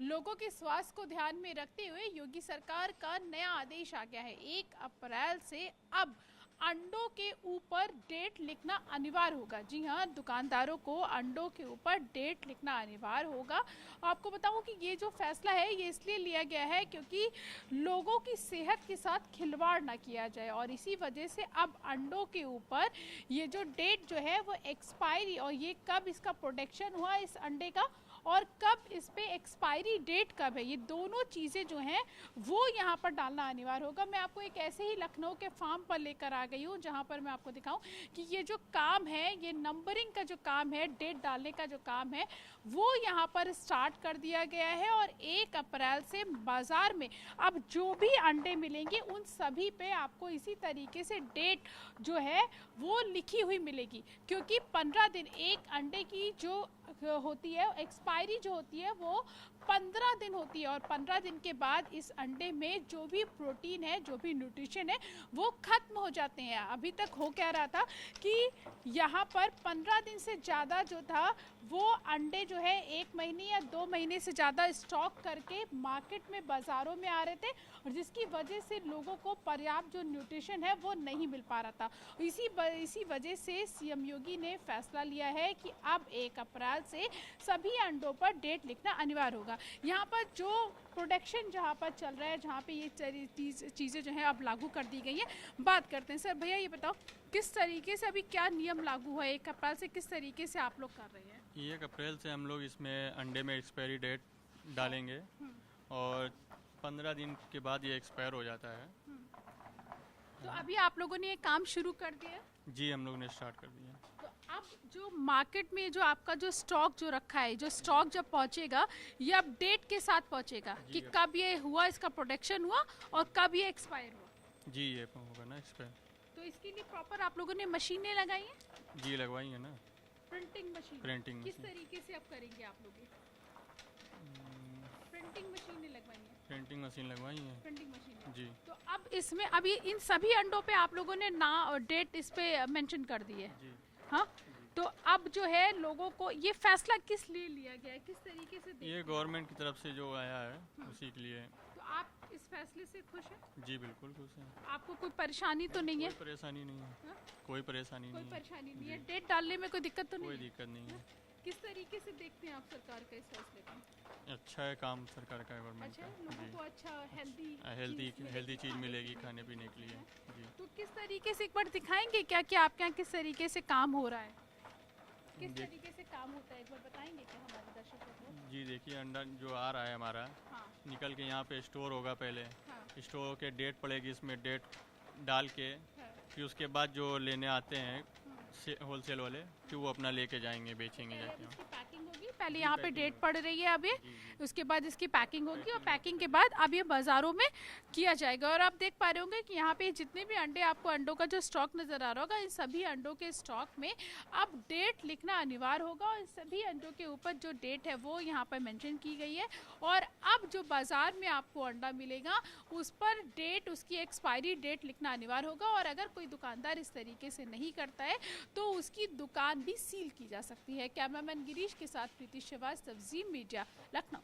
लोगों के स्वास्थ्य को ध्यान में रखते हुए योगी सरकार का नया आदेश आ गया है। 1 अप्रैल से अब अंडों के ऊपर डेट लिखना अनिवार्य होगा। जी हाँ, दुकानदारों को अंडों के ऊपर डेट लिखना अनिवार्य होगा। आपको बताऊं कि ये जो फैसला है ये इसलिए लिया गया है क्योंकि लोगों की सेहत के साथ खिलवाड़ ना किया जाए और इसी वजह से अब अंडों के ऊपर ये जो डेट जो है वो एक्सपायरी और ये कब इसका प्रोडक्शन हुआ इस अंडे का और कब इस पे एक्सपायरी डेट कब है, ये दोनों चीज़ें जो हैं वो यहाँ पर डालना अनिवार्य होगा। मैं आपको एक ऐसे ही लखनऊ के फार्म पर लेकर आ गई हूँ जहाँ पर मैं आपको दिखाऊं कि ये जो काम है, ये नंबरिंग का जो काम है, डेट डालने का जो काम है वो यहाँ पर स्टार्ट कर दिया गया है और 1 अप्रैल से बाज़ार में अब जो भी अंडे मिलेंगे उन सभी पे आपको इसी तरीके से डेट जो है वो लिखी हुई मिलेगी क्योंकि 15 दिन एक अंडे की जो होती है एक्सपायरी जो होती है वो 15 दिन होती है और 15 दिन के बाद इस अंडे में जो भी प्रोटीन है, जो भी न्यूट्रिशन है वो खत्म हो जाते हैं। अभी तक हो क्या रहा था कि यहाँ पर 15 दिन से ज़्यादा जो था वो अंडे जो है 1 महीने या 2 महीने से ज़्यादा स्टॉक करके मार्केट में बाज़ारों में आ रहे थे और जिसकी वजह से लोगों को पर्याप्त जो न्यूट्रिशन है वो नहीं मिल पा रहा था। इसी वजह से सीएम योगी ने फैसला लिया है कि अब 1 अप्रैल से सभी अंडों पर डेट लिखना अनिवार्य होगा। यहाँ पर जो प्रोडक्शन जहाँ पर चल रहा है, जहाँ पे ये चीज़ें जो हैं अब लागू कर दी गई हैं, बात करते हैं। सर भैया ये बताओ किस तरीके से अभी क्या नियम लागू हुआ है 1 अप्रैल से, किस तरीके से आप लोग कर रहे हैं? 1 अप्रैल से हम लोग इसमें अंडे में एक्सपायरी डेट डालेंगे और 15 दिन के बाद ये एक्सपायर हो जाता है। तो अभी आप लोगों ने ये काम शुरू कर दिया? जी, हम लोग ने स्टार्ट कर दिया। तो अब जो मार्केट में जो आपका जो स्टॉक जो रखा है, जो स्टॉक जब पहुंचेगा ये अब डेट के साथ पहुंचेगा कि कब ये हुआ, इसका प्रोडक्शन हुआ और कब ये एक्सपायर हुआ? जी, ये होगा ना एक्सपायर। तो इसके लिए प्रॉपर आप लोगों ने मशीनें लगाई हैं? जी, लगवाई है ना। Printing machine? किस तरीके से आप करेंगे आप लोग? प्रिंटिंग मशीनें लगवाई हैं? प्रिंटिंग मशीन लगवाई है। प्रिंटिंग मशीन जी। तो अब इसमें अभी इन सभी अंडों पे आप लोगों ने ना और डेट इस पे मेंशन कर दी है? जी। हाँ, तो अब जो है लोगों को ये फैसला किस लिए लिया गया है, किस तरीके से ये गवर्नमेंट की तरफ से जो आया है उसी के लिए। तो आप इस फैसले से खुश हैं? जी बिल्कुल खुश हैं। आपको कोई परेशानी तो नहीं है? कोई परेशानी नहीं है। हा? कोई परेशानी नहीं है। कोई परेशानी नहीं है। डेट डालने में कोई दिक्कत तो नहीं है? कोई दिक्कत नहीं है। किस तरीके से देखते हैं आप सरकार का इस फैसले को? अच्छा है काम सरकार का, गवर्नमेंट अच्छा, का। लोगों को अच्छा हेल्दी चीज़ मिलेगी खाने पीने के लिए। जी। तो किस तरीके से एक बार दिखाएंगे क्या कि आपके यहाँ किस तरीके से काम हो रहा है, किस तरीके से काम होता है, एक बार बताएंगे क्या हमारे दर्शकों को? जी देखिए, अंडा जो आ रहा है हमारा निकल के यहाँ पे स्टोर होगा। पहले स्टोर होके डेट पड़ेगी, इसमें डेट डाल के फिर उसके बाद जो लेने आते हैं होलसेल वाले फिर वो अपना लेके जाएंगे, बेचेंगे जाके। इसकी पैकिंग होगी, पहले यहाँ पे डेट पड़ रही है अभी, उसके बाद इसकी पैकिंग होगी और पैकिंग के बाद अब ये बाज़ारों में किया जाएगा। और आप देख पा रहे होंगे कि यहाँ पे जितने भी अंडे, आपको अंडों का जो स्टॉक नज़र आ रहा होगा, इन सभी अंडों के स्टॉक में अब डेट लिखना अनिवार्य होगा और इन सभी अंडों के ऊपर जो डेट है वो यहाँ पर मेंशन की गई है। और अब जो बाज़ार में आपको अंडा मिलेगा उस पर डेट, उसकी एक्सपायरी डेट लिखना अनिवार्य होगा और अगर कोई दुकानदार इस तरीके से नहीं करता है तो उसकी दुकान भी सील की जा सकती है। कैमरामैन गिरीश के साथ प्रीति श्रीवास्तव, जी मीडिया, लखनऊ।